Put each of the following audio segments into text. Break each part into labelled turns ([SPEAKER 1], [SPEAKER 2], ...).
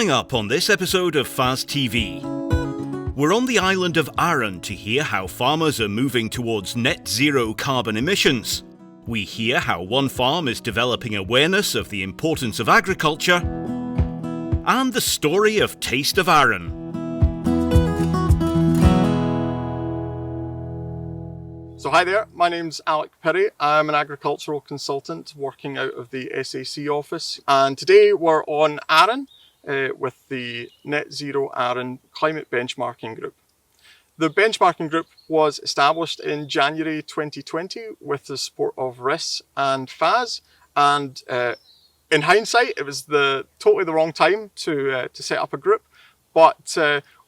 [SPEAKER 1] Coming up on this episode of FAS TV, we're on the island of Arran to hear how farmers are moving towards net zero carbon emissions. We hear how one farm is developing awareness of the importance of agriculture, and the story of Taste of Arran.
[SPEAKER 2] So hi there, my name's Alec Perry. I'm an agricultural consultant working out of the SAC office, and today we're on Arran with the Net Zero Arran Climate Benchmarking Group. The benchmarking group was established in January 2020 with the support of RIS and FAS, and in hindsight it was totally the wrong time to set up a group, but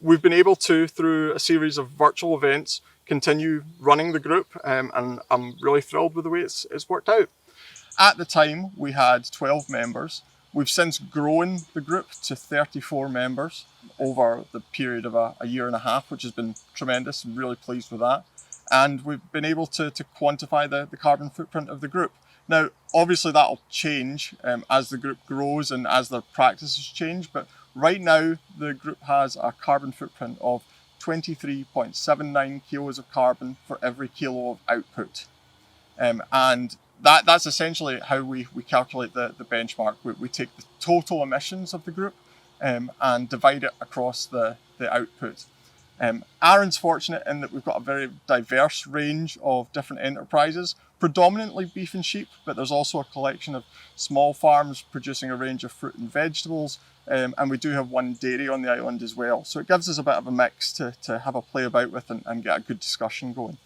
[SPEAKER 2] we've been able to, through a series of virtual events, continue running the group, and I'm really thrilled with the way it's worked out. At the time we had 12 members. We've since grown the group to 34 members over the period of a year and a half, which has been tremendous. I'm really pleased with that. And we've been able to quantify the carbon footprint of the group. Now, obviously that'll change as the group grows and as their practices change, but right now the group has a carbon footprint of 23.79 kilos of carbon for every kilo of output. And that's essentially how we calculate the benchmark. We take the total emissions of the group and divide it across the output. Arran's fortunate in that we've got a very diverse range of different enterprises, predominantly beef and sheep, but there's also a collection of small farms producing a range of fruit and vegetables, and we do have one dairy on the island as well. So it gives us a bit of a mix to have a play about with and get a good discussion going.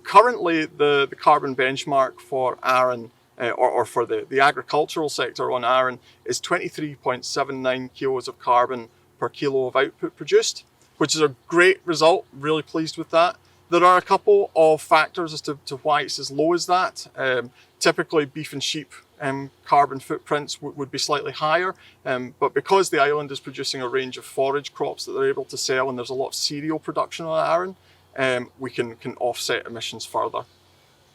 [SPEAKER 2] Currently, the carbon benchmark for Arran, or for the agricultural sector on Arran, is 23.79 kilos of carbon per kilo of output produced, which is a great result. Really pleased with that. There are a couple of factors as to why it's as low as that. Typically beef and sheep carbon footprints would be slightly higher, but because the island is producing a range of forage crops that they're able to sell, and there's a lot of cereal production on Arran, we can offset emissions further.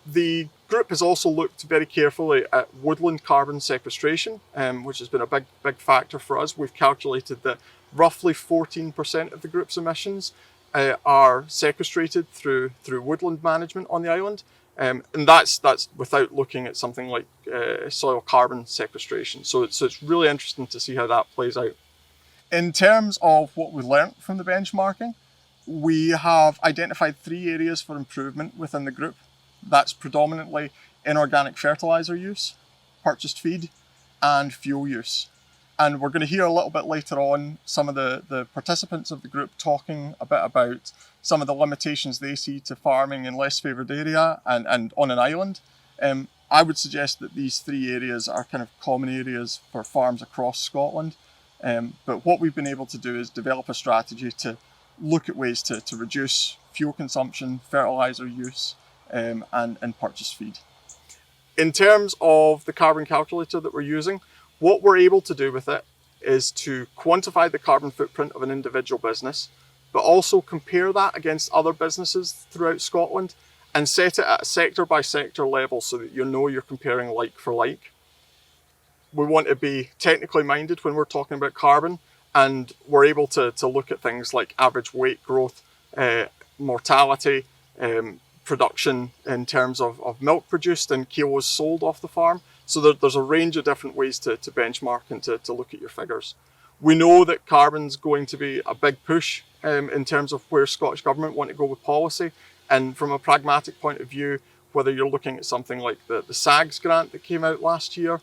[SPEAKER 2] The group has also looked very carefully at woodland carbon sequestration, which has been a big factor for us. We've calculated that roughly 14% of the group's emissions are sequestrated through woodland management on the island, and that's without looking at something like soil carbon sequestration. So it's really interesting to see how that plays out. In terms of what we learnt from the benchmarking, we have identified 3 areas for improvement within the group. That's predominantly inorganic fertiliser use, purchased feed, and fuel use. And we're going to hear a little bit later on some of the participants of the group talking a bit about some of the limitations they see to farming in less favoured area and on an island. I would suggest that these 3 areas are kind of common areas for farms across Scotland. But what we've been able to do is develop a strategy to look at ways to reduce fuel consumption, fertiliser use, and purchased feed. In terms of the carbon calculator that we're using, what we're able to do with it is to quantify the carbon footprint of an individual business, but also compare that against other businesses throughout Scotland and set it at a sector by sector level so that you know you're comparing like for like. We want to be technically minded when we're talking about carbon, and we're able to look at things like average weight growth, mortality, production in terms of milk produced and kilos sold off the farm. So there's a range of different ways to benchmark and to look at your figures. We know that carbon's going to be a big push in terms of where Scottish Government want to go with policy. And from a pragmatic point of view, whether you're looking at something like the SAGS grant that came out last year,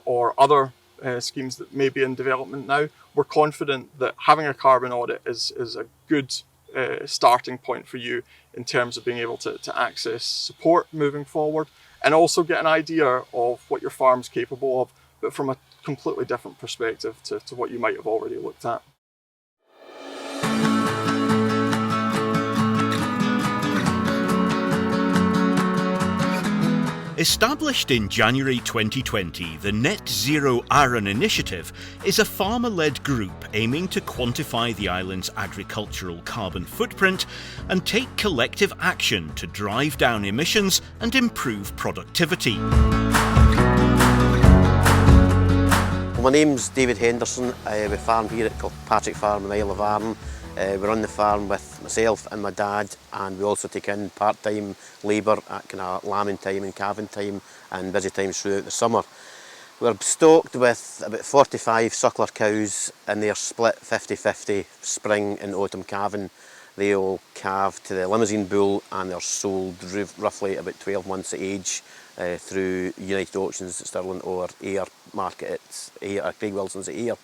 [SPEAKER 2] or other schemes that may be in development now, we're confident that having a carbon audit is a good starting point for you in terms of being able to access support moving forward, and also get an idea of what your farm's capable of, but from a completely different perspective to what you might have already looked at.
[SPEAKER 1] Established in January 2020, the Net Zero Arran initiative is a farmer-led group aiming to quantify the island's agricultural carbon footprint and take collective action to drive down emissions and improve productivity.
[SPEAKER 3] My name's David Henderson. We farm here at Kilpatrick Farm in the Isle of Arran. We're on the farm with myself and my dad, and we also take in part-time labour at kind of lambing time and calving time and busy times throughout the summer. We're stocked with about 45 suckler cows, and they're split 50-50 spring and autumn calving. They all calve to the limousine bull, and they're sold roughly about 12 months of age through United Auctions at Stirling or Ayr Market at Craig Wilson's at Ayr.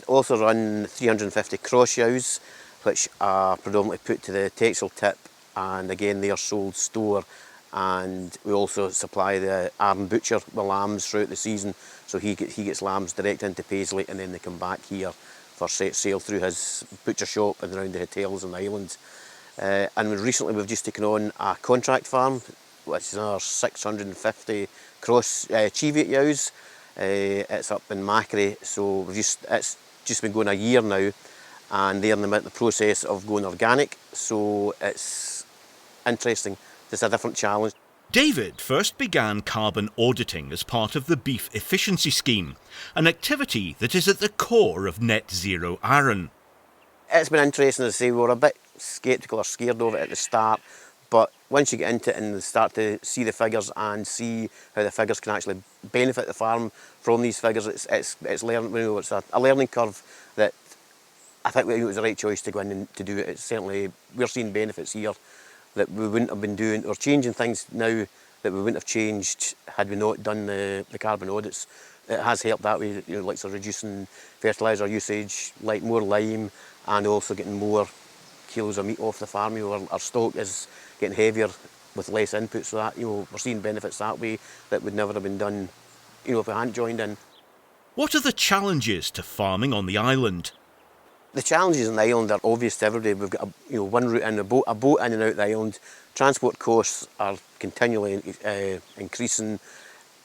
[SPEAKER 3] Also run 350 cross yows, which are predominantly put to the textile tip, and again they are sold store. And we also supply the Arran butcher with lambs throughout the season, so he gets lambs direct into Paisley, and then they come back here for sale through his butcher shop and around the hotels on the island. And recently we've just taken on a contract farm, which is another 650 cross Cheviot yows. It's up in Macquarie, so it's just been going a year now, and they're in the process of going organic, so it's interesting. It's a different challenge.
[SPEAKER 1] David first began carbon auditing as part of the beef efficiency scheme, an activity that is at the core of Net Zero Arran.
[SPEAKER 3] It's been interesting, as I say. We were a bit sceptical or scared of it at the start, but once you get into it and start to see the figures and see how the figures can actually benefit the farm from these figures, it's learning. You know, it's a learning curve that I think it was the right choice to go in and to do it. It's certainly, we're seeing benefits here that we wouldn't have been doing, or changing things now that we wouldn't have changed had we not done the carbon audits. It has helped that way, you know, like so reducing fertiliser usage, like more lime, and also getting more kilos of meat off the farm. You know, our stock is getting heavier with less input, so that, you know, we're seeing benefits that way that would never have been done, you know, if we hadn't joined in.
[SPEAKER 1] What are the challenges to farming on the island?
[SPEAKER 3] The challenges on the island are obvious to everybody. We've got one route in, a boat in and out the island. Transport costs are continually increasing.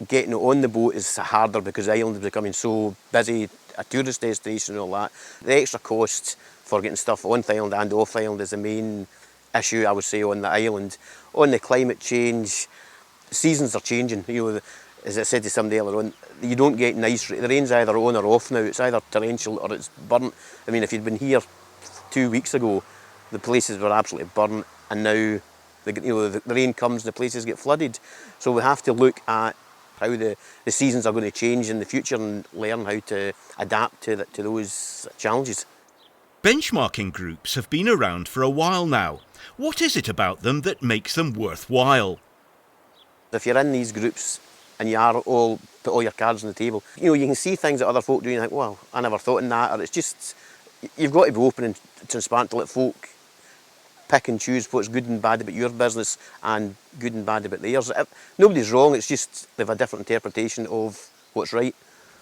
[SPEAKER 3] Getting on the boat is harder because the island is becoming so busy, a tourist destination and all that. The extra costs for getting stuff on the island and off the island is the main issue, I would say, on the island. On the climate change, seasons are changing. You know, as I said to somebody earlier on, you don't get nice, the rain's either on or off now. It's either torrential or it's burnt. I mean, if you'd been here 2 weeks ago, the places were absolutely burnt, and now the rain comes and the places get flooded. So we have to look at how the seasons are going to change in the future and learn how to adapt to those challenges.
[SPEAKER 1] Benchmarking groups have been around for a while now. What is it about them that makes them worthwhile?
[SPEAKER 3] If you're in these groups and you are all put all your cards on the table, you know, you can see things that other folk do and you think, well, I never thought in that. Or it's just, you've got to be open and transparent to let folk pick and choose what's good and bad about your business and good and bad about theirs. Nobody's wrong, it's just they've a different interpretation of what's right.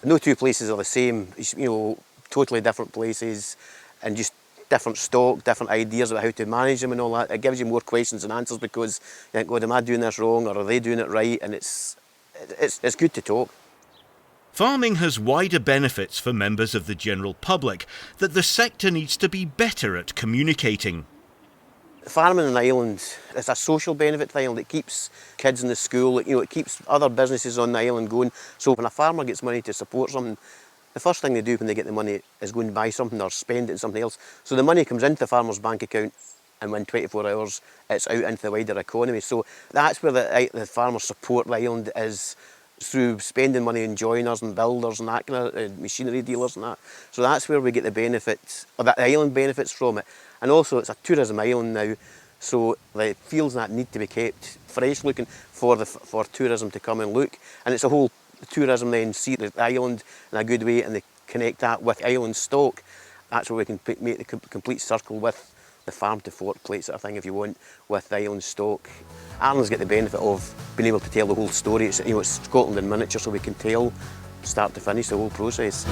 [SPEAKER 3] No two places are the same, you know, totally different places, and just different stock, different ideas about how to manage them and all that. It gives you more questions than answers because you think, God, am I doing this wrong, or are they doing it right? And it's good to talk.
[SPEAKER 1] Farming has wider benefits for members of the general public that the sector needs to be better at communicating.
[SPEAKER 3] Farming on the island is a social benefit to the island. It keeps kids in the school, you know, it keeps other businesses on the island going. So when a farmer gets money to support something, the first thing they do when they get the money is go and buy something or spend it on something else. So the money comes into the farmer's bank account, and within 24 hours it's out into the wider economy. So that's where the farmers support the island, is through spending money on joiners and builders and that kind of machinery dealers and that. So that's where we get the benefits, or that the island benefits from it. And also it's a tourism island now, so the fields and that need to be kept fresh looking for tourism to come and look. And it's a whole tourism then see the island in a good way, and they connect that with island stock. That's where we can make the complete circle with the farm to fork plate sort of thing, if you want, with the island stock. Arran's got the benefit of being able to tell the whole story. It's, you know, it's Scotland in miniature, so we can tell start to finish the whole process.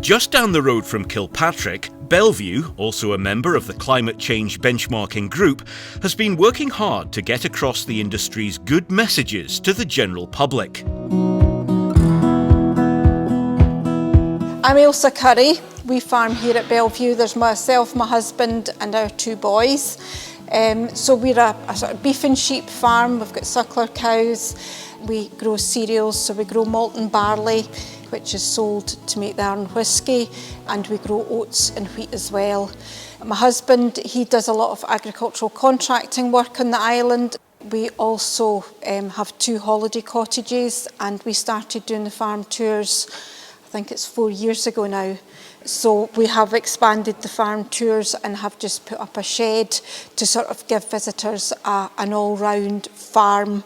[SPEAKER 1] Just down the road from Kilpatrick, Bellevue, also a member of the Climate Change Benchmarking Group, has been working hard to get across the industry's good messages to the general public.
[SPEAKER 4] I'm Ailsa Curry, We farm here at Bellevue. There's myself, my husband and our 2 boys. So we're a sort of beef and sheep farm. We've got suckler cows. We grow cereals, so we grow malt and barley, which is sold to make the Arran whisky, and we grow oats and wheat as well. My husband, he does a lot of agricultural contracting work on the island. We also have 2 holiday cottages, and we started doing the farm tours, I think it's 4 years ago now. So we have expanded the farm tours and have just put up a shed to sort of give visitors an all-round farm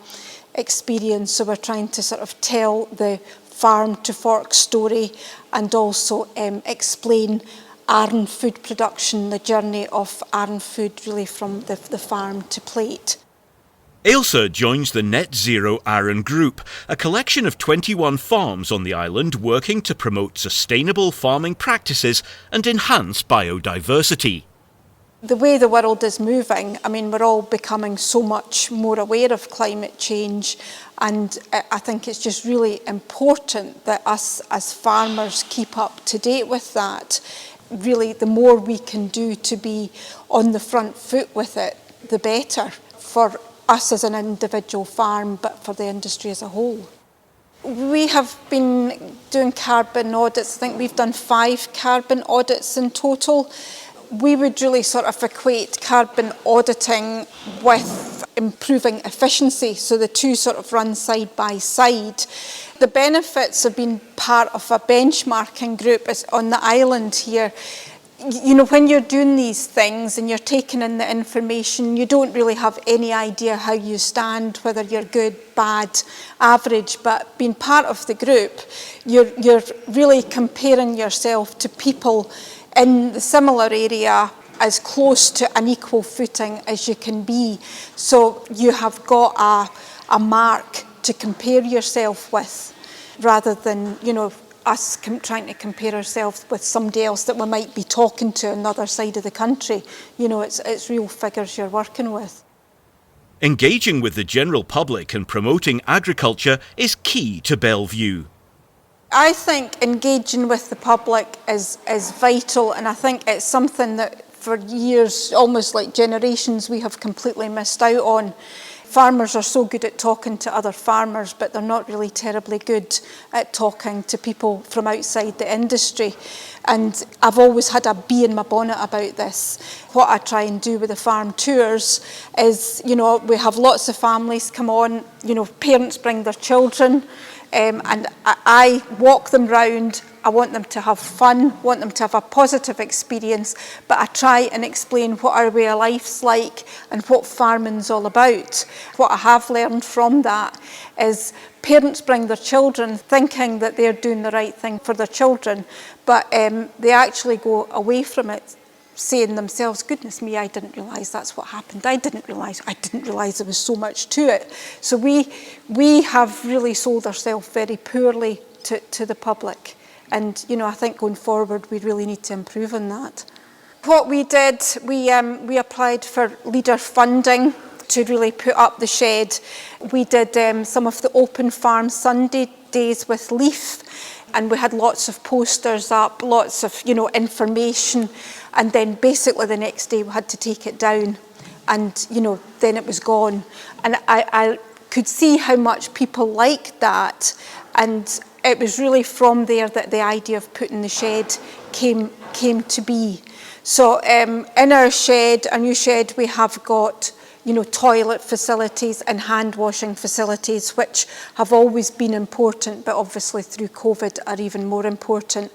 [SPEAKER 4] experience. So we're trying to sort of tell the farm to fork story and also explain Arran food production, the journey of Arran food really from the farm to plate.
[SPEAKER 1] Ailsa joins the Net Zero Arran Group, a collection of 21 farms on the island working to promote sustainable farming practices and enhance biodiversity.
[SPEAKER 4] The way the world is moving, I mean, we're all becoming so much more aware of climate change, and I think it's just really important that us as farmers keep up to date with that. Really, the more we can do to be on the front foot with it, the better for us as an individual farm, but for the industry as a whole. We have been doing carbon audits. I think we've done 5 carbon audits in total. We would really sort of equate carbon auditing with improving efficiency, so the 2 sort of run side by side. The benefits of being part of a benchmarking group is on the island here. You know, when you're doing these things and you're taking in the information, you don't really have any idea how you stand, whether you're good, bad, average, but being part of the group, you're really comparing yourself to people in the similar area as close to an equal footing as you can be. So you have got a mark to compare yourself with, rather than, you know, us trying to compare ourselves with somebody else that we might be talking to on the other side of the country. You know, it's real figures you're working with.
[SPEAKER 1] Engaging with the general public and promoting agriculture is key to Bellevue.
[SPEAKER 4] I think engaging with the public is vital, and I think it's something that for years, almost like generations, we have completely missed out on. Farmers are so good at talking to other farmers, but they're not really terribly good at talking to people from outside the industry. And I've always had a bee in my bonnet about this. What I try and do with the farm tours is, you know, we have lots of families come on, you know, parents bring their children, and I walk them round. I want them to have fun, want them to have a positive experience, but I try and explain what our way of life's like and what farming's all about. What I have learned from that is parents bring their children thinking that they're doing the right thing for their children, but they actually go away from it saying themselves, goodness me, I didn't realise that's what happened. I didn't realise there was so much to it. So we have really sold ourselves very poorly to the public. And, you know, I think going forward, we really need to improve on that. What we did, we applied for leader funding to really put up the shed. We did some of the open farm Sunday days with Leaf, and we had lots of posters up, lots of, you know, information. And then basically the next day we had to take it down, and, you know, then it was gone. And I could see how much people liked that, and it was really from there that the idea of putting the shed came to be. So in our shed, our new shed, we have got, you know, toilet facilities and hand washing facilities, which have always been important, but obviously through COVID are even more important.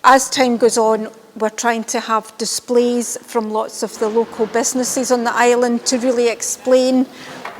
[SPEAKER 4] As time goes on, we're trying to have displays from lots of the local businesses on the island to really explain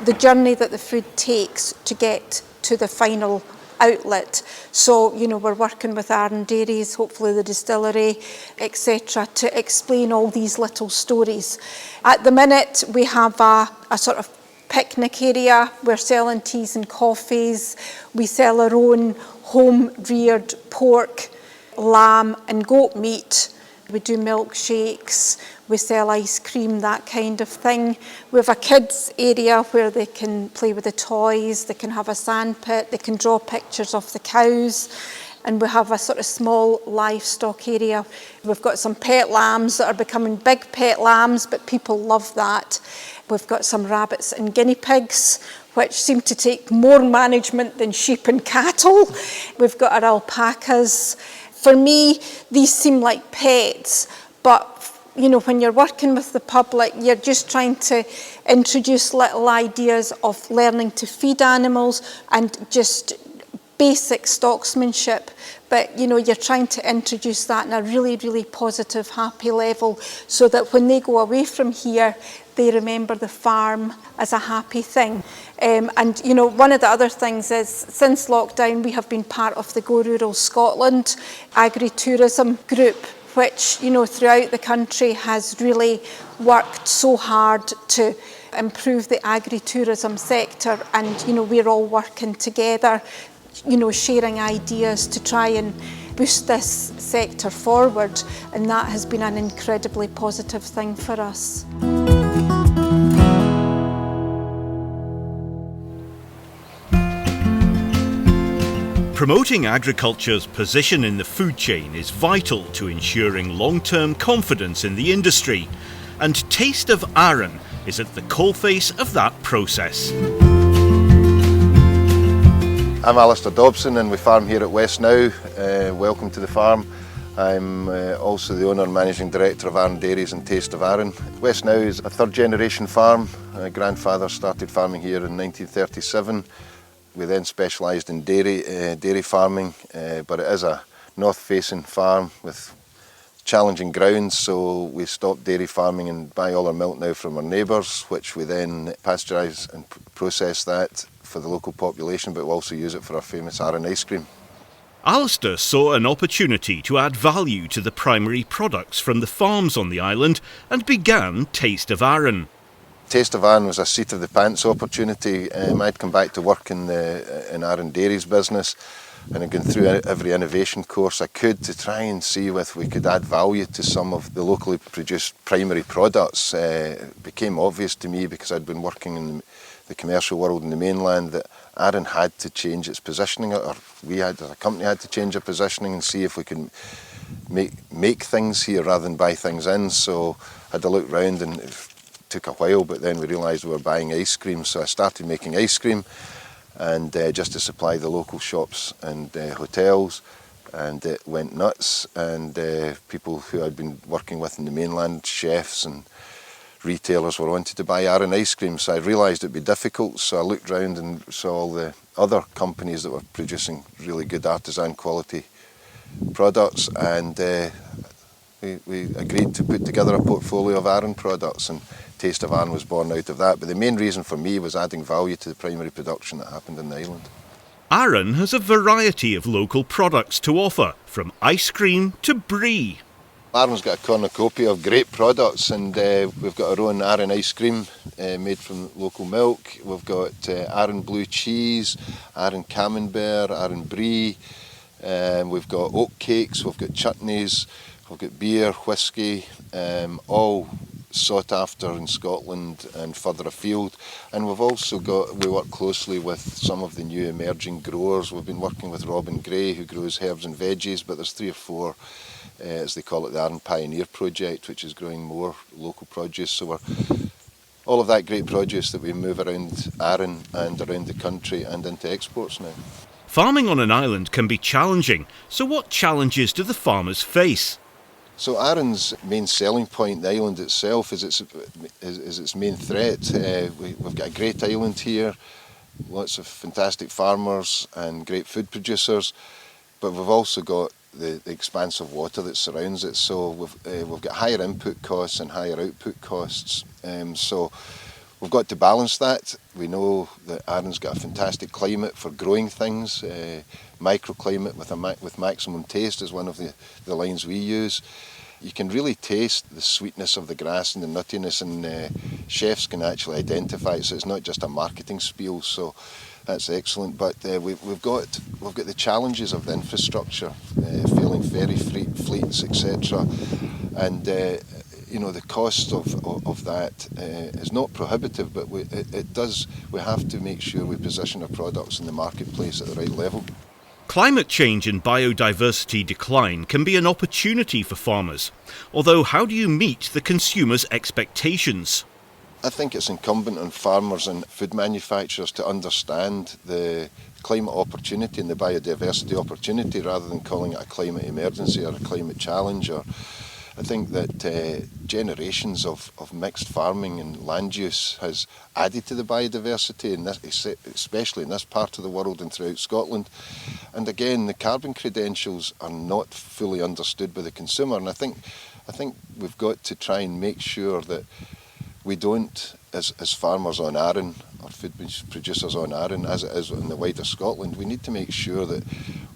[SPEAKER 4] the journey that the food takes to get to the final outlet. So, you know, we're working with Arran Dairies, hopefully the distillery, etc., to explain all these little stories. At the minute, we have a sort of picnic area. We're selling teas and coffees. We sell our own home-reared pork, lamb and goat meat. We do milkshakes, we sell ice cream, that kind of thing. We have a kids area where they can play with the toys, they can have a sand pit, they can draw pictures of the cows. and we have a sort of small livestock area. We've got some pet lambs that are becoming big pet lambs, but people love that. We've got some rabbits and guinea pigs, which seem to take more management than sheep and cattle. We've got our alpacas. For me, these seem like pets, but you know, when you're working with the public, you're just trying to introduce little ideas of learning to feed animals and just basic stocksmanship. But, you know, you're trying to introduce that in a really, really positive, happy level so that when they go away from here, they remember the farm as a happy thing. And, you know, one of the other things is, since lockdown, we have been part of the Go Rural Scotland agri-tourism group, which, you know, throughout the country has really worked so hard to improve the agri-tourism sector. And, you know, we're all working together, you know, sharing ideas to try and boost this sector forward. And that has been an incredibly positive thing for us.
[SPEAKER 1] Promoting agriculture's position in the food chain is vital to ensuring long-term confidence in the industry, and Taste of Arran is at the coalface of that process.
[SPEAKER 5] I'm Alistair Dobson and we farm here at West Now. Welcome to the farm. I'm also the owner and managing director of Arran Dairies and Taste of Arran. West Now is a third generation farm. My grandfather started farming here in 1937. We then specialised in dairy farming, but it is a north-facing farm with challenging grounds, so we stopped dairy farming and buy all our milk now from our neighbours, which we then pasteurise and process that for the local population, but we also use it for our famous Arran ice cream.
[SPEAKER 1] Alistair saw an opportunity to add value to the primary products from the farms on the island and began Taste of Arran.
[SPEAKER 5] Taste of Arran was a seat of the pants opportunity. I'd come back to work in Arran Dairies business and I'd gone through every innovation course I could to try and see if we could add value to some of the locally produced primary products. It became obvious to me, because I'd been working in the commercial world in the mainland, that Arran had to change its positioning, or we had, as a company, had to change our positioning and see if we can make things here rather than buy things in. So I had a look round and it took a while, but then we realised we were buying ice cream, so I started making ice cream, and just to supply the local shops and hotels, and it went nuts. And people who I'd been working with in the mainland, chefs and retailers, were wanting to buy Arran ice cream, so I realised it'd be difficult. So I looked round and saw all the other companies that were producing really good artisan quality products, and we agreed to put together a portfolio of Arran products, and Taste of Arran was born out of that. But the main reason for me was adding value to the primary production that happened in the island.
[SPEAKER 1] Arran has a variety of local products to offer, from ice cream to brie.
[SPEAKER 5] Arran's got a cornucopia of great products, and we've got our own Arran ice cream made from local milk. We've got Arran blue cheese, Arran camembert, Arran brie. We've got oat cakes, we've got chutneys, we've got beer, whisky, all sought after in Scotland and further afield. And we've also we work closely with some of the new emerging growers. We've been working with Robin Gray, who grows herbs and veggies, but there's 3 or 4, as they call it, the Arran Pioneer Project, which is growing more local produce. So all of that great produce that we move around Arran and around the country and into exports now.
[SPEAKER 1] Farming on an island can be challenging, so what challenges do the farmers face?
[SPEAKER 5] So Arran's main selling point, the island itself, is its main threat. We've got a great island here, lots of fantastic farmers and great food producers, but we've also got the expanse of water that surrounds it. So we've got higher input costs and higher output costs. So we've got to balance that. We know that Arran's got a fantastic climate for growing things. Microclimate with maximum taste is one of the lines we use. You can really taste the sweetness of the grass and the nuttiness, and chefs can actually identify it, so it's not just a marketing spiel, so that's excellent. But we've got the challenges of the infrastructure, failing ferry fleets, etc. And you know, the cost of that is not prohibitive, but we have to make sure we position our products in the marketplace at the right level.
[SPEAKER 1] Climate change and biodiversity decline can be an opportunity for farmers. Although, how do you meet the consumer's expectations?
[SPEAKER 5] I think it's incumbent on farmers and food manufacturers to understand the climate opportunity and the biodiversity opportunity rather than calling it a climate emergency or a climate challenge. I think that generations of mixed farming and land use has added to the biodiversity, in this, especially in this part of the world and throughout Scotland. And again, the carbon credentials are not fully understood by the consumer, and I think we've got to try and make sure that we don't, as farmers on Arran, or food producers on Arran, as it is in the wider Scotland, we need to make sure that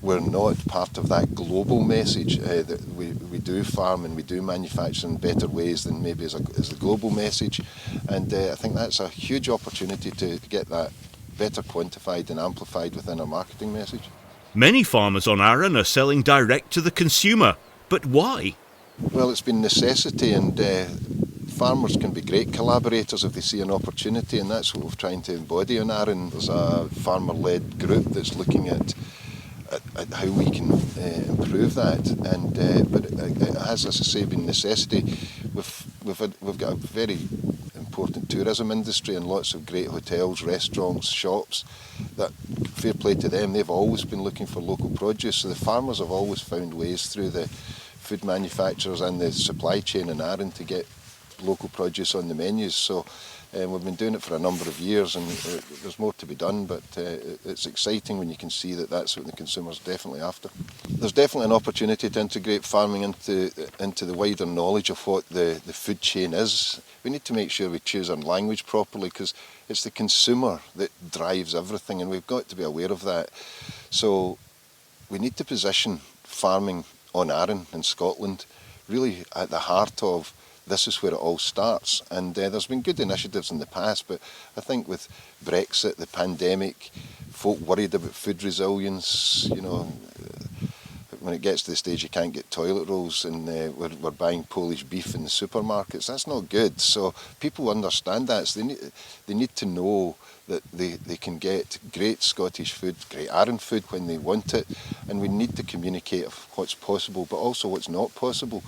[SPEAKER 5] we're not part of that global message, that we do farm and we do manufacture in better ways than maybe as the global message. And I think that's a huge opportunity to get that better quantified and amplified within our marketing message.
[SPEAKER 1] Many farmers on Arran are selling direct to the consumer, but why?
[SPEAKER 5] Well, it's been necessity, and farmers can be great collaborators if they see an opportunity, and that's what we're trying to embody on Arran. There's a farmer-led group that's looking at how we can improve that, and but it has, as I say, been necessity. We've got a very important tourism industry and lots of great hotels, restaurants, shops. That, fair play to them, they've always been looking for local produce, so the farmers have always found ways through the food manufacturers and the supply chain in Arran to get local produce on the menus. So we've been doing it for a number of years, and there's more to be done, but it's exciting when you can see that that's what the consumer's definitely after. There's definitely an opportunity to integrate farming into the wider knowledge of what the food chain is. We need to make sure we choose our language properly, because it's the consumer that drives everything, and we've got to be aware of that. So we need to position farming on Arran in Scotland really at the heart of this is where it all starts. And there's been good initiatives in the past, but I think with Brexit, the pandemic, folk worried about food resilience, you know, when it gets to the stage you can't get toilet rolls and we're buying Polish beef in the supermarkets, that's not good. So people understand that, so they need to know that they can get great Scottish food, great Arran food when they want it, and we need to communicate what's possible but also what's not possible.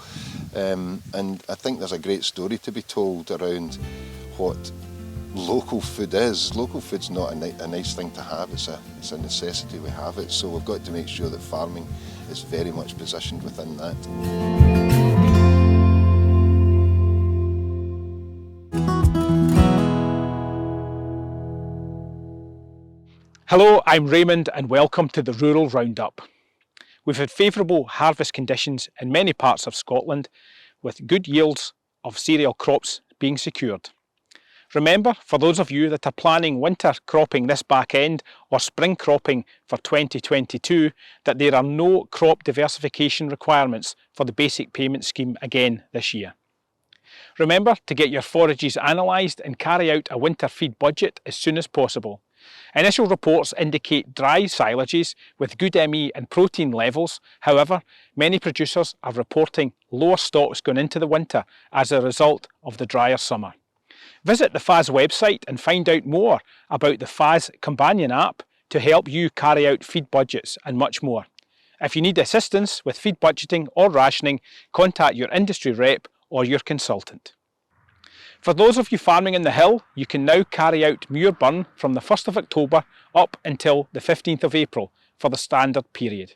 [SPEAKER 5] And I think there's a great story to be told around what local food is. Local food's not a nice thing to have, it's a necessity we have it, so we've got to make sure that farming is very much positioned within that.
[SPEAKER 6] Hello, I'm Raymond and welcome to the Rural Roundup. We've had favourable harvest conditions in many parts of Scotland, with good yields of cereal crops being secured. Remember, for those of you that are planning winter cropping this back end or spring cropping for 2022, that there are no crop diversification requirements for the basic payment scheme again this year. Remember to get your forages analysed and carry out a winter feed budget as soon as possible. Initial reports indicate dry silages with good ME and protein levels. However, many producers are reporting lower stocks going into the winter as a result of the drier summer. Visit the FAS website and find out more about the FAS Companion app to help you carry out feed budgets and much more. If you need assistance with feed budgeting or rationing, contact your industry rep or your consultant. For those of you farming in the hill, you can now carry out muir burn from the 1st of October up until the 15th of April for the standard period.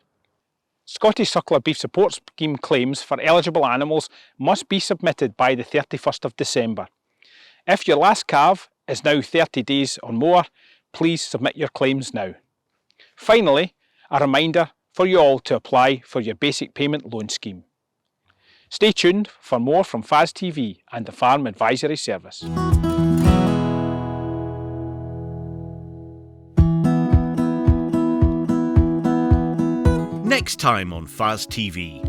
[SPEAKER 6] Scottish Suckler Beef Support Scheme claims for eligible animals must be submitted by the 31st of December. If your last calf is now 30 days or more, please submit your claims now. Finally, a reminder for you all to apply for your basic payment loan scheme. Stay tuned for more from FAS TV and the Farm Advisory Service.
[SPEAKER 1] Next time on FAS TV.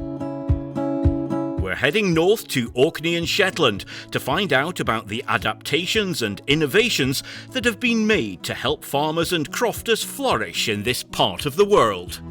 [SPEAKER 1] We're heading north to Orkney and Shetland to find out about the adaptations and innovations that have been made to help farmers and crofters flourish in this part of the world.